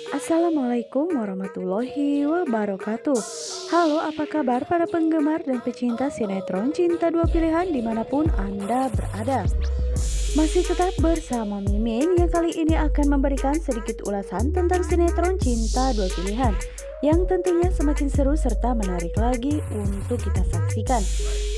Assalamualaikum warahmatullahi wabarakatuh. Halo, apa kabar para penggemar dan pecinta sinetron Cinta Dua Pilihan dimanapun Anda berada? Masih tetap bersama Mimin yang kali ini akan memberikan sedikit ulasan tentang sinetron Cinta Dua Pilihan yang tentunya semakin seru serta menarik lagi untuk kita saksikan.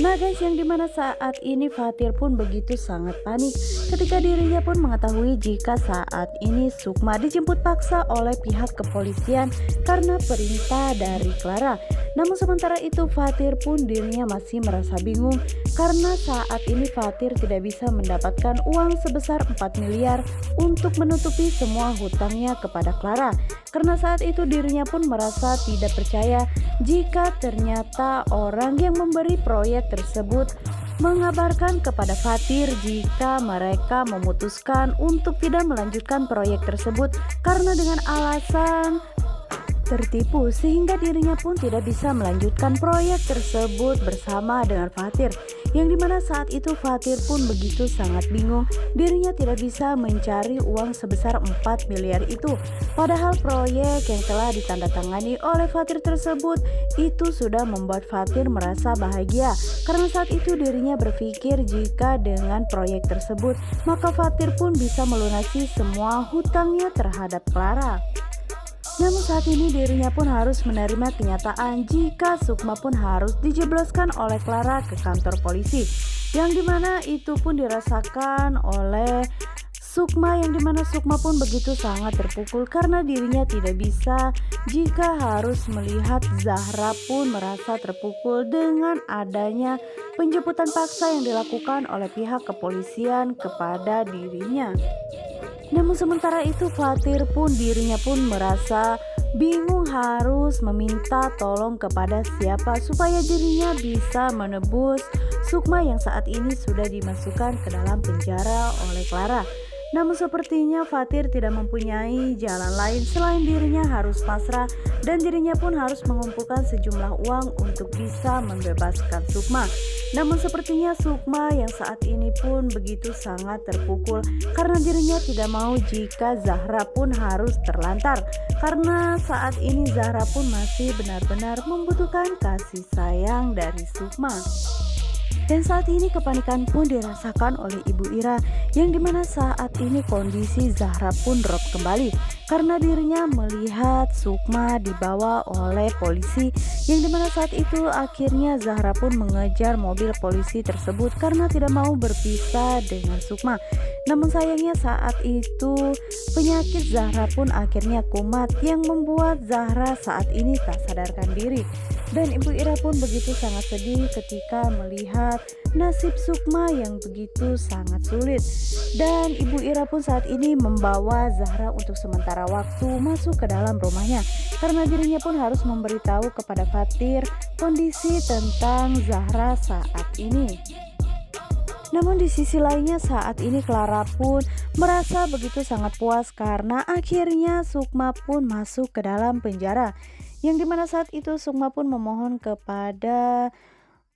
Nah guys, yang dimana saat ini Fatir pun begitu sangat panik ketika dirinya pun mengetahui jika saat ini Sukma dijemput paksa oleh pihak kepolisian karena perintah dari Clara. Namun sementara itu Fatir pun dirinya masih merasa bingung karena saat ini Fatir tidak bisa mendapatkan uang sebesar 4 miliar untuk menutupi semua hutangnya kepada Clara. Karena saat itu dirinya pun merasa tidak percaya jika ternyata orang yang memberi proyek tersebut mengabarkan kepada Fatir jika mereka memutuskan untuk tidak melanjutkan proyek tersebut karena dengan alasan tertipu, sehingga dirinya pun tidak bisa melanjutkan proyek tersebut bersama dengan Fatir. Yang dimana saat itu Fatir pun begitu sangat bingung, dirinya tidak bisa mencari uang sebesar 4 miliar itu. Padahal proyek yang telah ditandatangani oleh Fatir tersebut itu sudah membuat Fatir merasa bahagia. Karena saat itu dirinya berpikir jika dengan proyek tersebut maka Fatir pun bisa melunasi semua hutangnya terhadap Clara. Namun saat ini dirinya pun harus menerima kenyataan jika Sukma pun harus dijebloskan oleh Clara ke kantor polisi, yang dimana itu pun dirasakan oleh Sukma, yang dimana Sukma pun begitu sangat terpukul karena dirinya tidak bisa jika harus melihat Zahra pun merasa terpukul dengan adanya penjemputan paksa yang dilakukan oleh pihak kepolisian kepada dirinya. Namun sementara itu Fatir pun dirinya pun merasa bingung harus meminta tolong kepada siapa supaya dirinya bisa menebus Sukma yang saat ini sudah dimasukkan ke dalam penjara oleh Clara. Namun sepertinya Fatir tidak mempunyai jalan lain selain dirinya harus pasrah dan dirinya pun harus mengumpulkan sejumlah uang untuk bisa membebaskan Sukma. Namun sepertinya Sukma yang saat ini pun begitu sangat terpukul karena dirinya tidak mau jika Zahra pun harus terlantar, karena saat ini Zahra pun masih benar-benar membutuhkan kasih sayang dari Sukma. Dan saat ini kepanikan pun dirasakan oleh Ibu Ira, yang dimana saat ini kondisi Zahra pun drop kembali karena dirinya melihat Sukma dibawa oleh polisi, yang dimana saat itu akhirnya Zahra pun mengejar mobil polisi tersebut karena tidak mau berpisah dengan Sukma. Namun sayangnya saat itu penyakit Zahra pun akhirnya kumat yang membuat Zahra saat ini tak sadarkan diri. Dan Ibu Ira pun begitu sangat sedih ketika melihat nasib Sukma yang begitu sangat sulit. Dan Ibu Ira pun saat ini membawa Zahra untuk sementara waktu masuk ke dalam rumahnya karena dirinya pun harus memberitahu kepada Fatir kondisi tentang Zahra saat ini. Namun di sisi lainnya saat ini Clara pun merasa begitu sangat puas karena akhirnya Sukma pun masuk ke dalam penjara. Yang dimana saat itu Sukma pun memohon kepada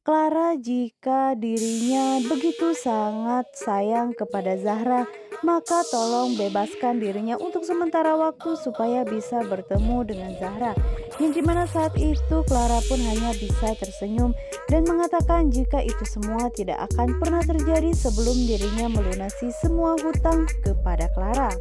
Clara jika dirinya begitu sangat sayang kepada Zahra, maka tolong bebaskan dirinya untuk sementara waktu supaya bisa bertemu dengan Zahra. Yang dimana saat itu Clara pun hanya bisa tersenyum dan mengatakan jika itu semua tidak akan pernah terjadi sebelum dirinya melunasi semua hutang kepada Clara.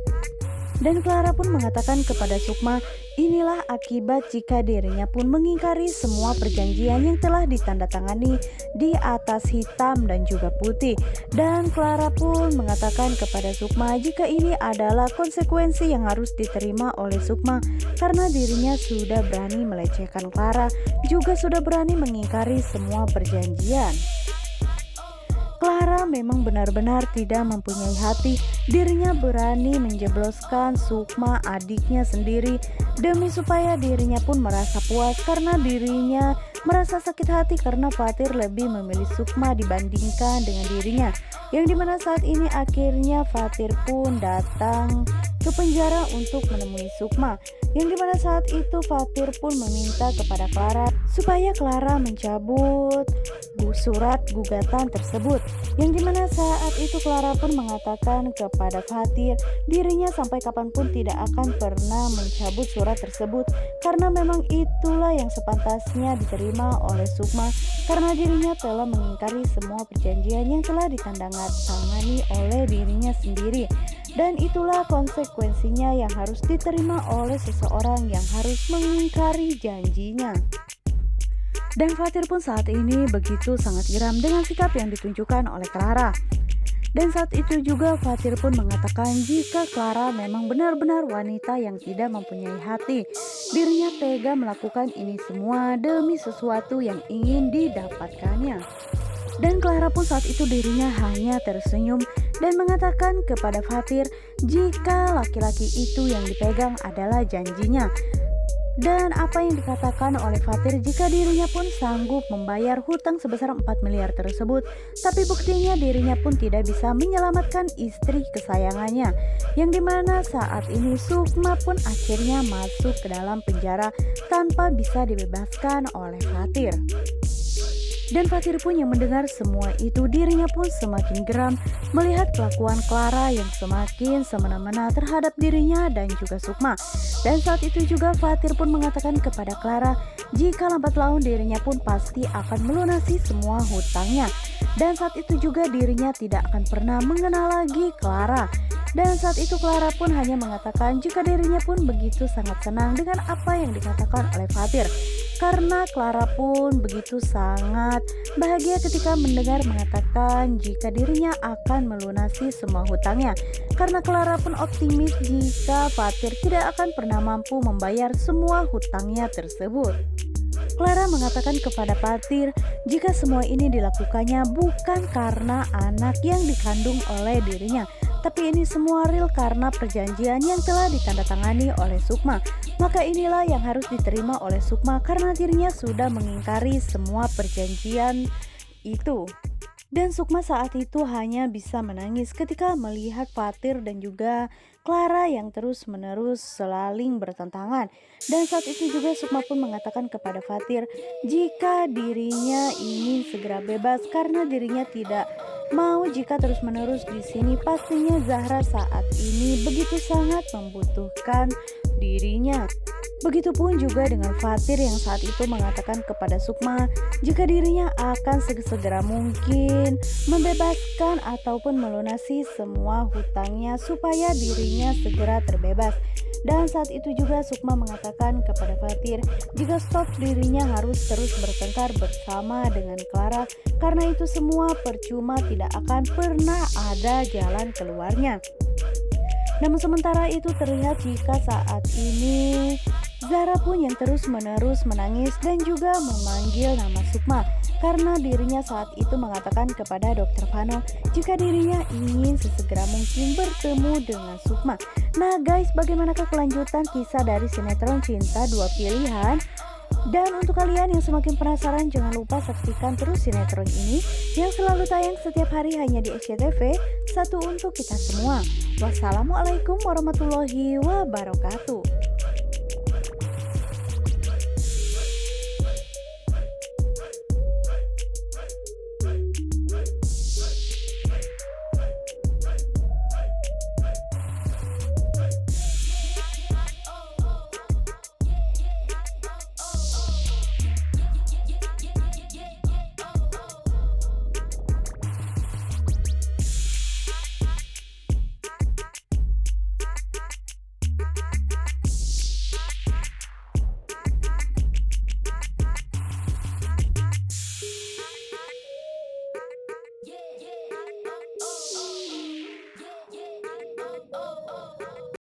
Dan Clara pun mengatakan kepada Sukma, inilah akibat jika dirinya pun mengingkari semua perjanjian yang telah ditandatangani di atas hitam dan juga putih. Dan Clara pun mengatakan kepada Sukma jika ini adalah konsekuensi yang harus diterima oleh Sukma karena dirinya sudah berani melecehkan Clara, juga sudah berani mengingkari semua perjanjian. Clara memang benar-benar tidak mempunyai hati. Dirinya berani menjebloskan Sukma, adiknya sendiri, demi supaya dirinya pun merasa puas karena dirinya merasa sakit hati karena Fatir lebih memilih Sukma dibandingkan dengan dirinya. Yang dimana saat ini akhirnya Fatir pun datang ke penjara untuk menemui Sukma. Yang dimana saat itu Fatir pun meminta kepada Clara supaya Clara mencabut surat gugatan tersebut. Yang dimana saat itu Clara pun mengatakan kepada Fatir dirinya sampai kapanpun tidak akan pernah mencabut surat tersebut, karena memang itulah yang sepantasnya diterima oleh Sukma, karena dirinya telah mengingkari semua perjanjian yang telah ditandatangani oleh dirinya sendiri. Dan itulah konsekuensinya yang harus diterima oleh seseorang yang harus mengingkari janjinya. Dan Fatir pun saat ini begitu sangat geram dengan sikap yang ditunjukkan oleh Clara. Dan saat itu juga Fatir pun mengatakan jika Clara memang benar-benar wanita yang tidak mempunyai hati. Dirinya tega melakukan ini semua demi sesuatu yang ingin didapatkannya. Dan Clara pun saat itu dirinya hanya tersenyum dan mengatakan kepada Fatir jika laki-laki itu yang dipegang adalah janjinya. Dan apa yang dikatakan oleh Fatir jika dirinya pun sanggup membayar hutang sebesar 4 miliar tersebut, tapi buktinya dirinya pun tidak bisa menyelamatkan istri kesayangannya, yang dimana saat ini Sukma pun akhirnya masuk ke dalam penjara tanpa bisa dibebaskan oleh Fatir. Dan Fatir pun yang mendengar semua itu, dirinya pun semakin geram melihat kelakuan Clara yang semakin semena-mena terhadap dirinya dan juga Sukma. Dan saat itu juga Fatir pun mengatakan kepada Clara jika lambat laun dirinya pun pasti akan melunasi semua hutangnya. Dan saat itu juga dirinya tidak akan pernah mengenal lagi Clara. Dan saat itu Clara pun hanya mengatakan jika dirinya pun begitu sangat senang dengan apa yang dikatakan oleh Fatir, karena Clara pun begitu sangat bahagia ketika mendengar mengatakan jika dirinya akan melunasi semua hutangnya, karena Clara pun optimis jika Fatir tidak akan pernah mampu membayar semua hutangnya tersebut. Clara mengatakan kepada Fatir jika semua ini dilakukannya bukan karena anak yang dikandung oleh dirinya, tapi ini semua real karena perjanjian yang telah ditandatangani oleh Sukma. Maka inilah yang harus diterima oleh Sukma karena dirinya sudah mengingkari semua perjanjian itu. Dan Sukma saat itu hanya bisa menangis ketika melihat Fatir dan juga Clara yang terus-menerus selaling bertentangan. Dan saat itu juga Sukma pun mengatakan kepada Fatir jika dirinya ingin segera bebas karena dirinya tidak mau jika terus-menerus di sini. Pastinya Zahra saat ini begitu sangat membutuhkan dirinya. Begitupun juga dengan Fatir yang saat itu mengatakan kepada Sukma jika dirinya akan segera mungkin membebaskan ataupun melunasi semua hutangnya supaya dirinya segera terbebas. Dan saat itu juga Sukma mengatakan kepada Fatir jika stop dirinya harus terus bertengkar bersama dengan Clara, karena itu semua percuma, tidak akan pernah ada jalan keluarnya. Namun sementara itu terlihat jika saat ini Zahra pun yang terus-menerus menangis dan juga memanggil nama Sukma, karena dirinya saat itu mengatakan kepada Dr. Vano jika dirinya ingin sesegera mungkin bertemu dengan Sukma. Nah guys, bagaimanakah kelanjutan kisah dari sinetron Cinta Dua Pilihan? Dan untuk kalian yang semakin penasaran, jangan lupa saksikan terus sinetron ini yang selalu tayang setiap hari hanya di SCTV, satu untuk kita semua. Wassalamualaikum warahmatullahi wabarakatuh.